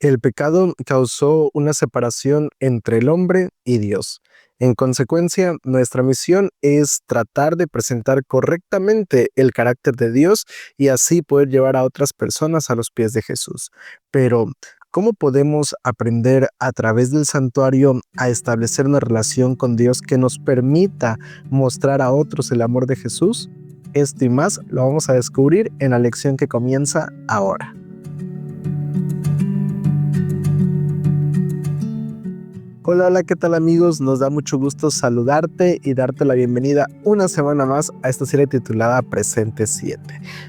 El pecado causó una separación entre el hombre y Dios. En consecuencia, nuestra misión es tratar de presentar correctamente el carácter de Dios y así poder llevar a otras personas a los pies de Jesús. Pero, ¿cómo podemos aprender a través del santuario a establecer una relación con Dios que nos permita mostrar a otros el amor de Jesús? Esto y más lo vamos a descubrir en la lección que comienza ahora. Hola, hola, ¿qué tal amigos? Nos da mucho gusto saludarte y darte la bienvenida una semana más a esta serie titulada Presente 7.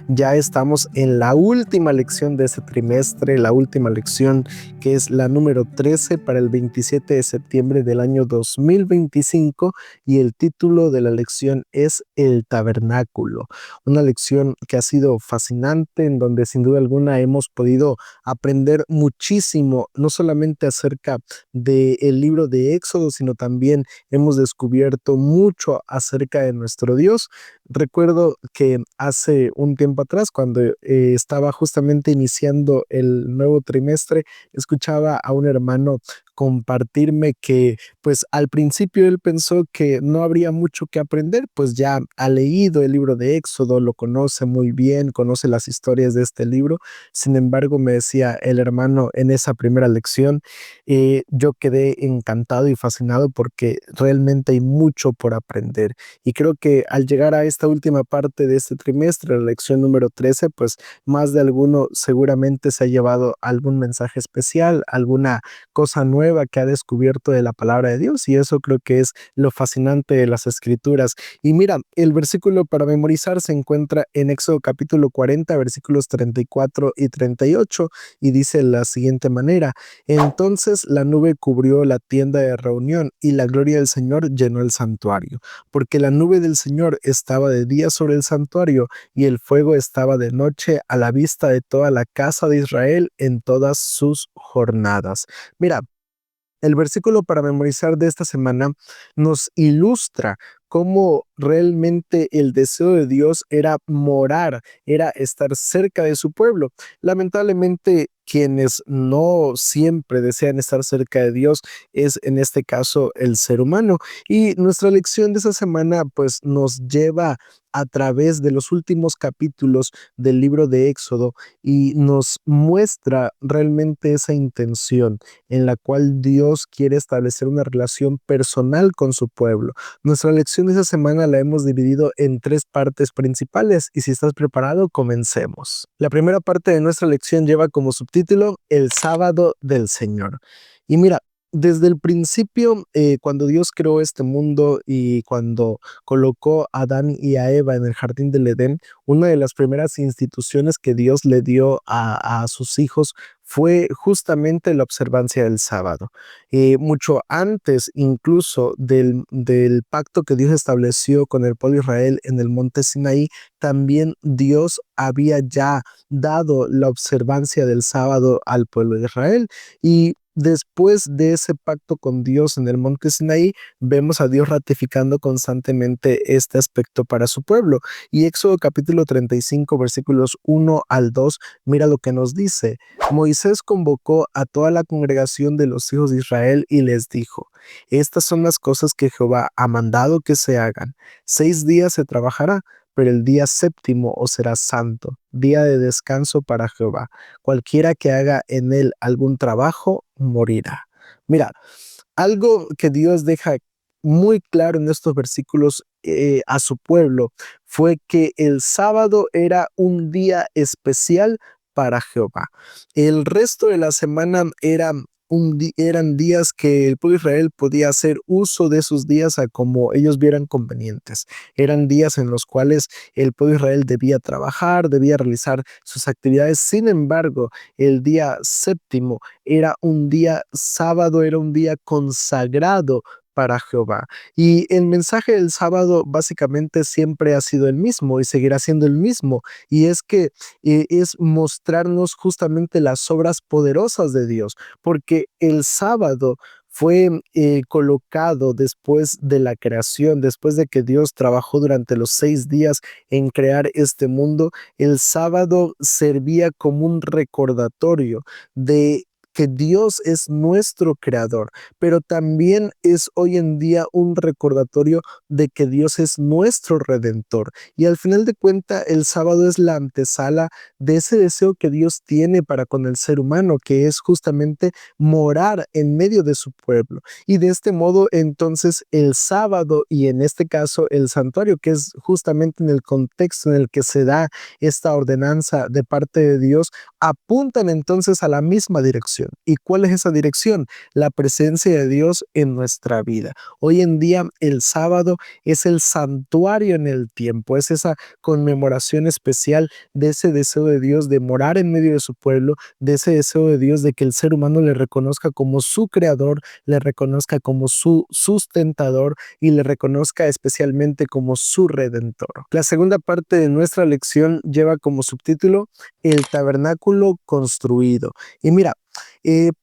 Ya estamos en la última lección de este trimestre, la última lección que es la número 13 para el 27 de septiembre del año 2025 y el título de la lección es El Tabernáculo. Una lección que ha sido fascinante en donde sin duda alguna hemos podido aprender muchísimo, no solamente acerca del libro de Éxodo, sino también hemos descubierto mucho acerca de nuestro Dios. Recuerdo que hace un tiempo atrás, cuando estaba justamente iniciando el nuevo trimestre, escuchaba a un hermano compartirme que pues al principio él pensó que no habría mucho que aprender, pues ya ha leído el libro de Éxodo, lo conoce muy bien, conoce las historias de este libro. Sin embargo, me decía el hermano en esa primera lección, yo quedé encantado y fascinado porque realmente hay mucho por aprender. Y creo que al llegar a esta última parte de este trimestre, la lección número 13, pues más de alguno seguramente se ha llevado algún mensaje especial, alguna cosa nueva que ha descubierto de la palabra de Dios. Y eso creo que es lo fascinante de las escrituras. Y mira, el versículo para memorizar se encuentra en Éxodo capítulo 40, versículos 34 y 38, y dice de la siguiente manera: entonces la nube cubrió la tienda de reunión y la gloria del Señor llenó el santuario, porque la nube del Señor estaba de día sobre el santuario y el fuego estaba de noche a la vista de toda la casa de Israel en todas sus jornadas. Mira, el versículo para memorizar de esta semana nos ilustra cómo realmente el deseo de Dios era morar, era estar cerca de su pueblo. Lamentablemente, quienes no siempre desean estar cerca de Dios es en este caso el ser humano. Y nuestra lección de esta semana pues nos lleva a través de los últimos capítulos del libro de Éxodo y nos muestra realmente esa intención en la cual Dios quiere establecer una relación personal con su pueblo. Nuestra lección de esta semana la hemos dividido en tres partes principales y si estás preparado, comencemos. La primera parte de nuestra lección lleva como subtítulo El sábado del Señor. Y mira, desde el principio, cuando Dios creó este mundo y cuando colocó a Adán y a Eva en el jardín del Edén, una de las primeras instituciones que Dios le dio a sus hijos fue justamente la observancia del sábado. Mucho antes incluso del pacto que Dios estableció con el pueblo de Israel en el monte Sinaí, también Dios había ya dado la observancia del sábado al pueblo de Israel. Y después de ese pacto con Dios en el monte Sinaí, vemos a Dios ratificando constantemente este aspecto para su pueblo. Y Éxodo capítulo 35, versículos 1 al 2, mira lo que nos dice. Moisés convocó a toda la congregación de los hijos de Israel y les dijo: estas son las cosas que Jehová ha mandado que se hagan. 6 días se trabajará, pero el día séptimo os será santo, día de descanso para Jehová. Cualquiera que haga en él algún trabajo, morirá. Mira, algo que Dios deja muy claro en estos versículos a su pueblo fue que el sábado era un día especial para Jehová. El resto de la semana eran días que el pueblo de Israel podía hacer uso de esos días a como ellos vieran convenientes. Eran días en los cuales el pueblo de Israel debía trabajar, debía realizar sus actividades. Sin embargo, el día séptimo era un día sábado, era un día consagrado para Jehová. Y el mensaje del sábado básicamente siempre ha sido el mismo y seguirá siendo el mismo. Y es que es mostrarnos justamente las obras poderosas de Dios, porque el sábado fue colocado después de la creación, después de que Dios trabajó durante los 6 días en crear este mundo. El sábado servía como un recordatorio de que Dios es nuestro creador, pero también es hoy en día un recordatorio de que Dios es nuestro redentor. Y al final de cuentas, el sábado es la antesala de ese deseo que Dios tiene para con el ser humano, que es justamente morar en medio de su pueblo. Y de este modo, entonces, el sábado y en este caso el santuario, que es justamente en el contexto en el que se da esta ordenanza de parte de Dios, apuntan entonces a la misma dirección. ¿Y cuál es esa dirección? La presencia de Dios en nuestra vida. Hoy en día el sábado es el santuario en el tiempo, es esa conmemoración especial de ese deseo de Dios de morar en medio de su pueblo, de ese deseo de Dios de que el ser humano le reconozca como su creador, le reconozca como su sustentador y le reconozca especialmente como su redentor. La segunda parte de nuestra lección lleva como subtítulo el tabernáculo construido. Y mira,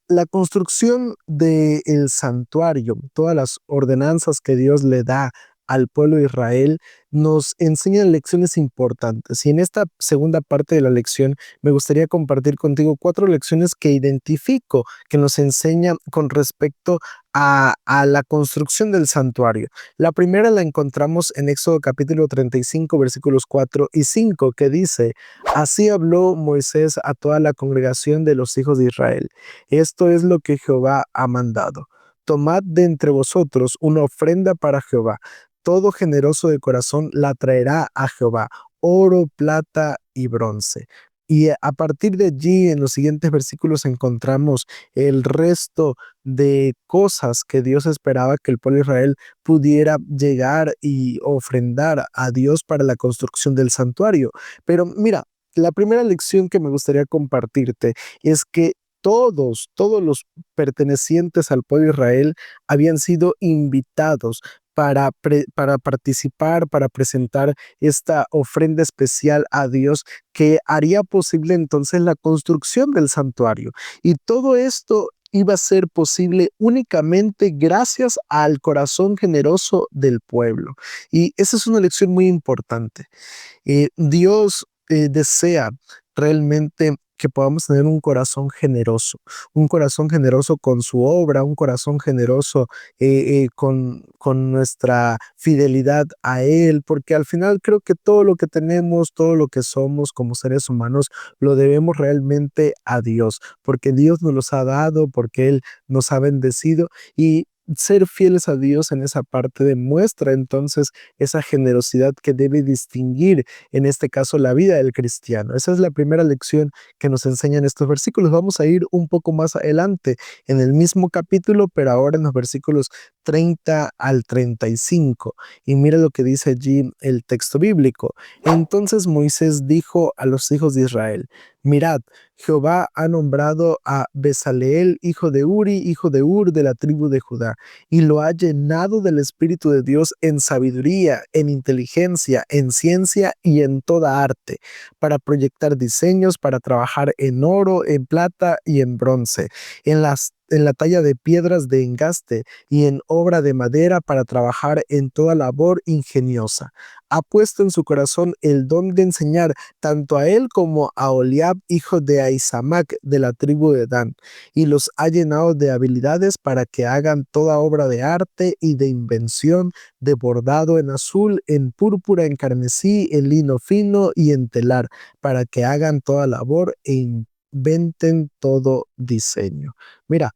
la construcción del santuario, todas las ordenanzas que Dios le da al pueblo de Israel, nos enseñan lecciones importantes. Y en esta segunda parte de la lección me gustaría compartir contigo 4 lecciones que identifico que nos enseñan con respecto a la construcción del santuario. La primera la encontramos en Éxodo capítulo 35, versículos 4 y 5, que dice: Así habló Moisés a toda la congregación de los hijos de Israel. Esto es lo que Jehová ha mandado. Tomad de entre vosotros una ofrenda para Jehová. Todo generoso de corazón la traerá a Jehová, oro, plata y bronce. Y a partir de allí, en los siguientes versículos, encontramos el resto de cosas que Dios esperaba que el pueblo de Israel pudiera llegar y ofrendar a Dios para la construcción del santuario. Pero mira, la primera lección que me gustaría compartirte es que todos los pertenecientes al pueblo de Israel habían sido invitados para participar, para presentar esta ofrenda especial a Dios que haría posible entonces la construcción del santuario. Y todo esto iba a ser posible únicamente gracias al corazón generoso del pueblo. Y esa es una lección muy importante. Dios desea realmente que podamos tener un corazón generoso con su obra, un corazón generoso con nuestra fidelidad a Él, porque al final creo que todo lo que tenemos, todo lo que somos como seres humanos, lo debemos realmente a Dios, porque Dios nos los ha dado, porque Él nos ha bendecido y ser fieles a Dios en esa parte demuestra entonces esa generosidad que debe distinguir, en este caso, la vida del cristiano. Esa es la primera lección que nos enseñan estos versículos. Vamos a ir un poco más adelante en el mismo capítulo, pero ahora en los versículos 30 al 35. Y mira lo que dice allí el texto bíblico. Entonces Moisés dijo a los hijos de Israel: Mirad, Jehová ha nombrado a Bezaleel, hijo de Uri, hijo de Ur, de la tribu de Judá, y lo ha llenado del Espíritu de Dios en sabiduría, en inteligencia, en ciencia y en toda arte, para proyectar diseños, para trabajar en oro, en plata y en bronce, en la talla de piedras de engaste y en obra de madera, para trabajar en toda labor ingeniosa. Ha puesto en su corazón el don de enseñar tanto a él como a Oliab, hijo de Ahisamac, de la tribu de Dan, y los ha llenado de habilidades para que hagan toda obra de arte y de invención, de bordado en azul, en púrpura, en carmesí, en lino fino y en telar, para que hagan toda labor e inventen todo diseño. Mira,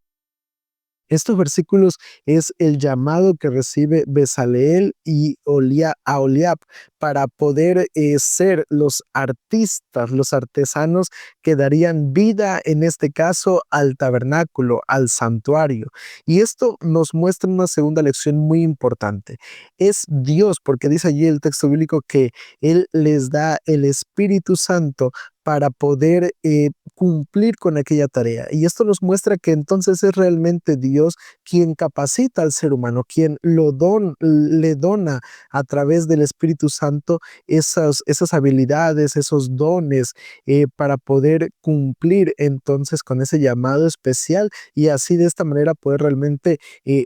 estos versículos es el llamado que recibe Bezaleel y a Oliab para poder ser los artistas, los artesanos que darían vida, en este caso, al tabernáculo, al santuario. Y esto nos muestra una segunda lección muy importante. Es Dios, porque dice allí el texto bíblico que Él les da el Espíritu Santo para poder cumplir con aquella tarea. Y esto nos muestra que entonces es realmente Dios quien capacita al ser humano, quien le dona a través del Espíritu Santo esas habilidades, esos dones para poder cumplir entonces con ese llamado especial y así de esta manera poder realmente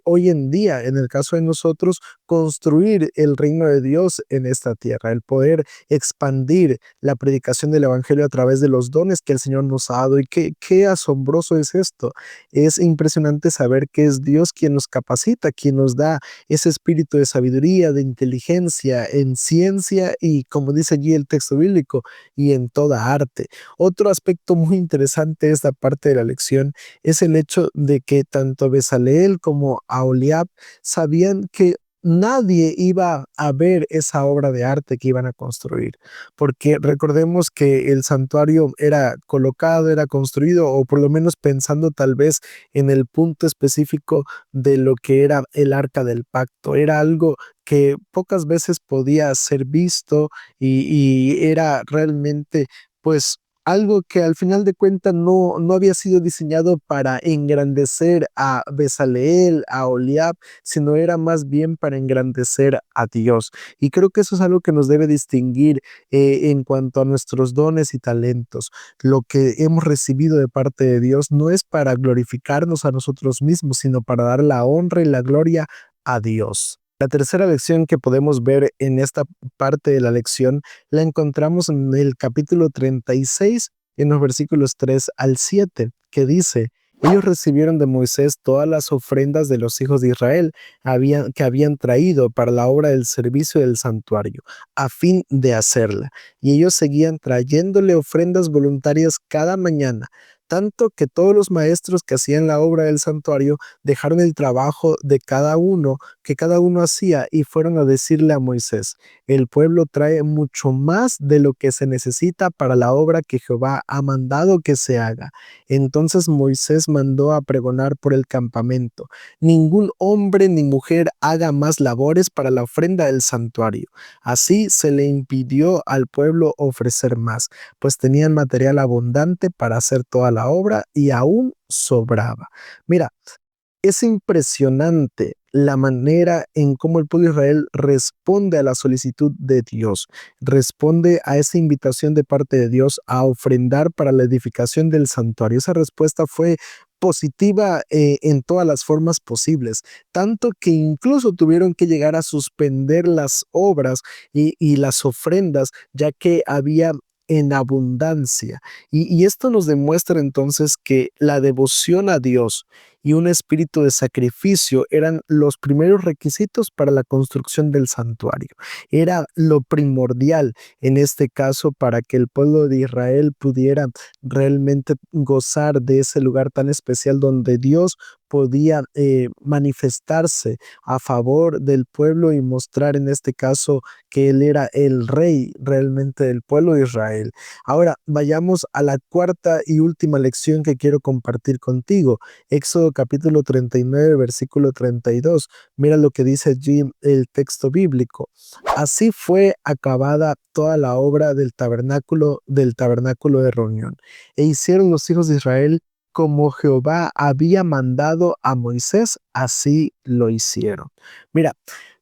hoy en día, en el caso de nosotros, construir el reino de Dios en esta tierra, el poder expandir la predicación del Evangelio a través de los dones que el Señor nos ha dado. Y qué asombroso es esto. Es impresionante saber que es Dios quien nos capacita, quien nos da ese espíritu de sabiduría, de inteligencia, en ciencia y, como dice allí el texto bíblico, y en toda arte. Otro aspecto muy interesante de esta parte de la lección es el hecho de que tanto Bezaleel como Aholiab sabían que nadie iba a ver esa obra de arte que iban a construir, porque recordemos que el santuario era colocado, era construido, o por lo menos pensando tal vez en el punto específico de lo que era el arca del pacto. Era algo que pocas veces podía ser visto y era realmente pues algo que al final de cuentas no había sido diseñado para engrandecer a Bezaleel, a Oliab, sino era más bien para engrandecer a Dios. Y creo que eso es algo que nos debe distinguir en cuanto a nuestros dones y talentos. Lo que hemos recibido de parte de Dios no es para glorificarnos a nosotros mismos, sino para dar la honra y la gloria a Dios. La tercera lección que podemos ver en esta parte de la lección la encontramos en el capítulo 36, en los versículos 3 al 7, que dice: ellos recibieron de Moisés todas las ofrendas de los hijos de Israel que habían traído para la obra del servicio del santuario, a fin de hacerla. Y ellos seguían trayéndole ofrendas voluntarias cada mañana, tanto que todos los maestros que hacían la obra del santuario dejaron el trabajo de cada uno que cada uno hacía y fueron a decirle a Moisés: el pueblo trae mucho más de lo que se necesita para la obra que Jehová ha mandado que se haga. Entonces Moisés mandó a pregonar por el campamento: ningún hombre ni mujer haga más labores para la ofrenda del santuario. Así se le impidió al pueblo ofrecer más, pues tenían material abundante para hacer toda la obra y aún sobraba. Mira, es impresionante la manera en cómo el pueblo de Israel responde a la solicitud de Dios, responde a esa invitación de parte de Dios a ofrendar para la edificación del santuario. Esa respuesta fue positiva en todas las formas posibles, tanto que incluso tuvieron que llegar a suspender las obras y las ofrendas, ya que había en abundancia. Y esto nos demuestra entonces que la devoción a Dios y un espíritu de sacrificio eran los primeros requisitos para la construcción del santuario. Era lo primordial en este caso para que el pueblo de Israel pudiera realmente gozar de ese lugar tan especial donde Dios podía manifestarse a favor del pueblo y mostrar en este caso que Él era el rey realmente del pueblo de Israel. Ahora vayamos a la cuarta y última lección que quiero compartir contigo. Éxodo capítulo 39, versículo 32. Mira lo que dice allí el texto bíblico. Así fue acabada toda la obra del tabernáculo de reunión. E hicieron los hijos de Israel como Jehová había mandado a Moisés, así lo hicieron. Mira,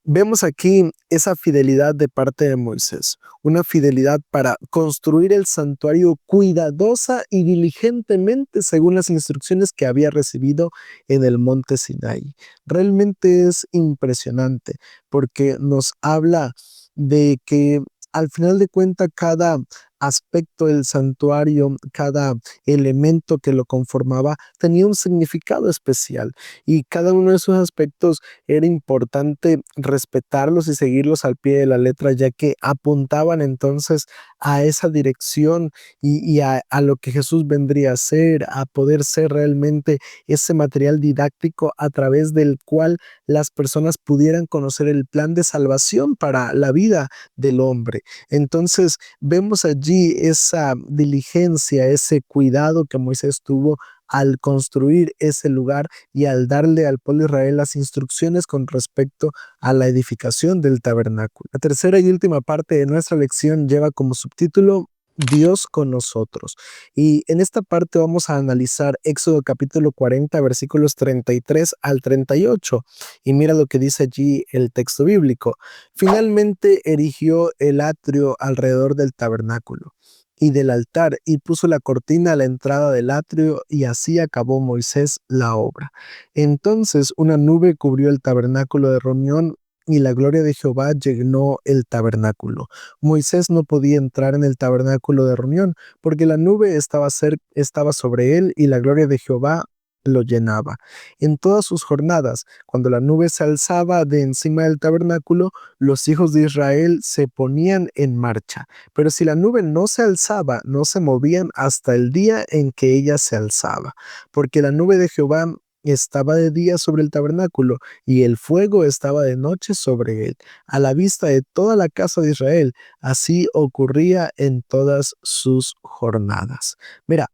vemos aquí esa fidelidad de parte de Moisés, una fidelidad para construir el santuario cuidadosa y diligentemente según las instrucciones que había recibido en el monte Sinaí. Realmente es impresionante porque nos habla de que al final de cuentas cada aspecto del santuario, cada elemento que lo conformaba tenía un significado especial y cada uno de esos aspectos era importante respetarlos y seguirlos al pie de la letra, ya que apuntaban entonces a esa dirección y a lo que Jesús vendría a ser, a poder ser realmente ese material didáctico a través del cual las personas pudieran conocer el plan de salvación para la vida del hombre. Entonces vemos allí esa diligencia, ese cuidado que Moisés tuvo al construir ese lugar y al darle al pueblo de Israel las instrucciones con respecto a la edificación del tabernáculo. La tercera y última parte de nuestra lección lleva como subtítulo Dios con nosotros. Y en esta parte vamos a analizar Éxodo capítulo 40, versículos 33 al 38. Y mira lo que dice allí el texto bíblico. Finalmente erigió el atrio alrededor del tabernáculo y del altar y puso la cortina a la entrada del atrio y así acabó Moisés la obra. Entonces una nube cubrió el tabernáculo de reunión y la gloria de Jehová llenó el tabernáculo. Moisés no podía entrar en el tabernáculo de reunión porque la nube estaba sobre él y la gloria de Jehová lo llenaba. En todas sus jornadas, cuando la nube se alzaba de encima del tabernáculo, los hijos de Israel se ponían en marcha. Pero si la nube no se alzaba, no se movían hasta el día en que ella se alzaba, porque la nube de Jehová estaba de día sobre el tabernáculo y el fuego estaba de noche sobre él, a la vista de toda la casa de Israel. Así ocurría en todas sus jornadas. Mira,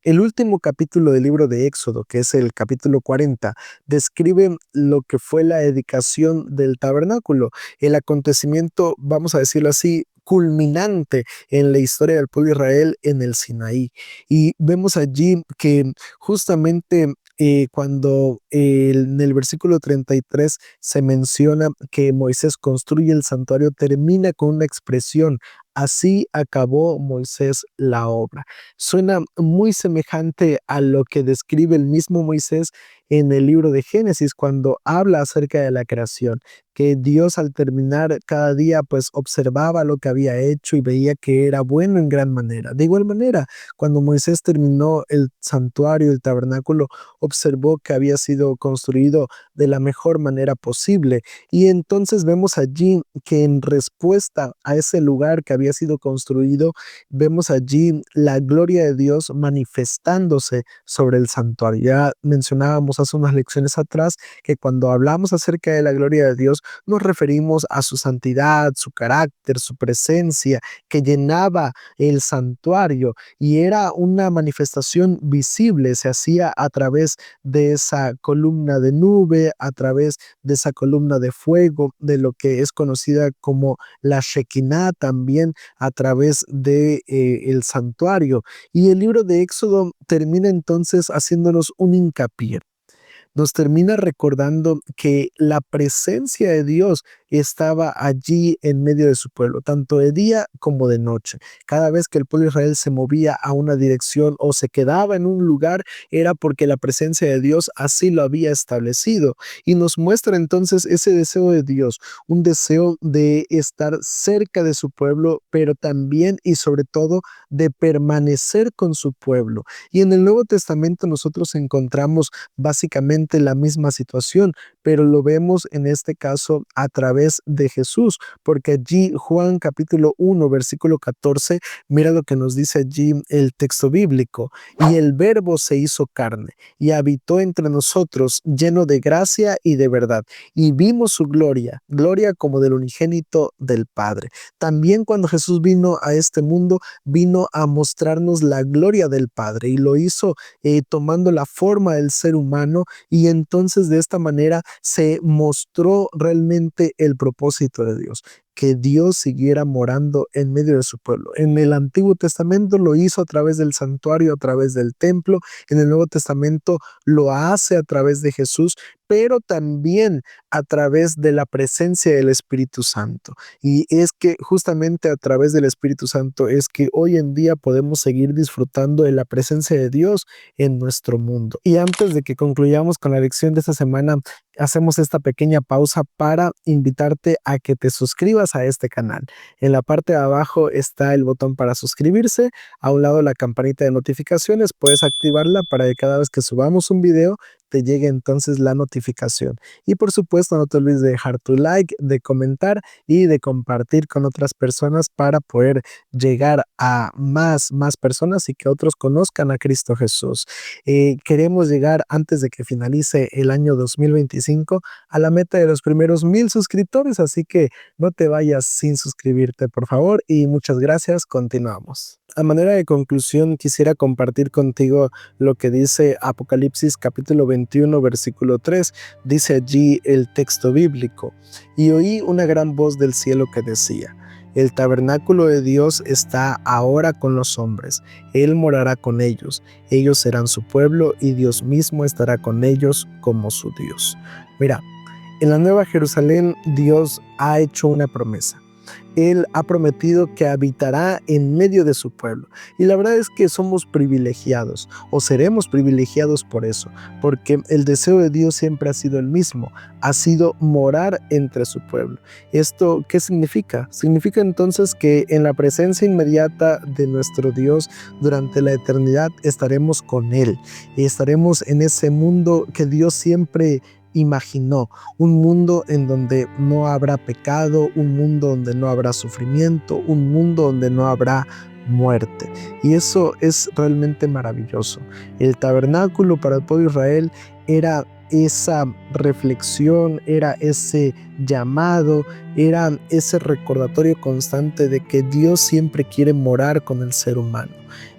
el último capítulo del libro de Éxodo, que es el capítulo 40, describe lo que fue la dedicación del tabernáculo, el acontecimiento, vamos a decirlo así, culminante en la historia del pueblo de Israel en el Sinaí. Y vemos allí que justamente cuando en el versículo 33 se menciona que Moisés construye el santuario, termina con una expresión: así acabó Moisés la obra. Suena muy semejante a lo que describe el mismo Moisés en el libro de Génesis cuando habla acerca de la creación, que Dios al terminar cada día pues observaba lo que había hecho y veía que era bueno en gran manera. De igual manera, cuando Moisés terminó el santuario, el tabernáculo, observó que había sido construido de la mejor manera posible, y entonces vemos allí que en respuesta a ese lugar que había sido construido, vemos allí la gloria de Dios manifestándose sobre el santuario. Ya mencionábamos hace unas lecciones atrás que cuando hablamos acerca de la gloria de Dios nos referimos a su santidad, su carácter, su presencia que llenaba el santuario, y era una manifestación visible, se hacía a través de esa columna de nube, a través de esa columna de fuego, de lo que es conocida como la Shekinah, también a través de el santuario. Y el libro de Éxodo termina entonces haciéndonos un hincapié, nos termina recordando que la presencia de Dios estaba allí en medio de su pueblo, tanto de día como de noche. Cada vez que el pueblo de Israel se movía a una dirección o se quedaba en un lugar, era porque la presencia de Dios así lo había establecido. Y nos muestra entonces ese deseo de Dios, un deseo de estar cerca de su pueblo, pero también y sobre todo de permanecer con su pueblo. Y en el Nuevo Testamento nosotros encontramos básicamente la misma situación, pero lo vemos en este caso a través de Jesús, porque allí Juan capítulo 1 versículo 14, mira lo que nos dice allí el texto bíblico: y el verbo se hizo carne y habitó entre nosotros, lleno de gracia y de verdad, y vimos su gloria, gloria como del unigénito del Padre. También cuando Jesús vino a este mundo, vino a mostrarnos la gloria del Padre, y lo hizo tomando la forma del ser humano, y entonces de esta manera se mostró realmente el propósito de Dios, que Dios siguiera morando en medio de su pueblo. En el Antiguo Testamento lo hizo a través del santuario, a través del templo. En el Nuevo Testamento lo hace a través de Jesús, pero también a través de la presencia del Espíritu Santo. Y es que justamente a través del Espíritu Santo es que hoy en día podemos seguir disfrutando de la presencia de Dios en nuestro mundo. Y antes de que concluyamos con la lección de esta semana, hacemos esta pequeña pausa para invitarte a que te suscribas a este canal. En la parte de abajo está el botón para suscribirse, a un lado la campanita de notificaciones, puedes activarla para que cada vez que subamos un video te llegue entonces la notificación. Y por supuesto no te olvides de dejar tu like, de comentar y de compartir con otras personas para poder llegar a más personas y que otros conozcan a Cristo Jesús. Queremos llegar antes de que finalice el año 2025 a la meta de los primeros 1000 suscriptores, así que no te vayas sin suscribirte, por favor, y muchas gracias. Continuamos. A manera de conclusión, quisiera compartir contigo lo que dice Apocalipsis capítulo 21 versículo 3. Dice allí el texto bíblico: y oí una gran voz del cielo que decía: el tabernáculo de Dios está ahora con los hombres, Él morará con ellos, ellos serán su pueblo y Dios mismo estará con ellos como su Dios. Mira, en la Nueva Jerusalén Dios ha hecho una promesa. Él ha prometido que habitará en medio de su pueblo. Y la verdad es que somos privilegiados, o seremos privilegiados por eso, porque el deseo de Dios siempre ha sido el mismo, ha sido morar entre su pueblo. ¿Esto qué significa? Significa entonces que en la presencia inmediata de nuestro Dios durante la eternidad estaremos con Él y estaremos en ese mundo que Dios siempre imaginó, un mundo en donde no habrá pecado, un mundo donde no habrá sufrimiento, un mundo donde no habrá muerte. Y eso es realmente maravilloso. El tabernáculo para el pueblo de Israel era esa reflexión, era ese llamado, era ese recordatorio constante de que Dios siempre quiere morar con el ser humano.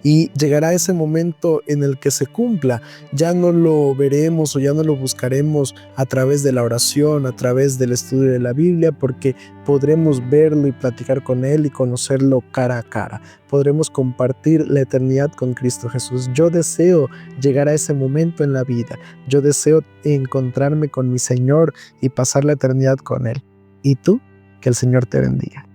Y llegará ese momento en el que se cumpla. Ya no lo veremos o ya no lo buscaremos a través de la oración, a través del estudio de la Biblia, porque podremos verlo y platicar con Él y conocerlo cara a cara. Podremos compartir la eternidad con Cristo Jesús. Yo deseo llegar a ese momento en la vida. Yo deseo encontrarme con mi Señor y pasar la eternidad con Él. ¿Y tú? Que el Señor te bendiga.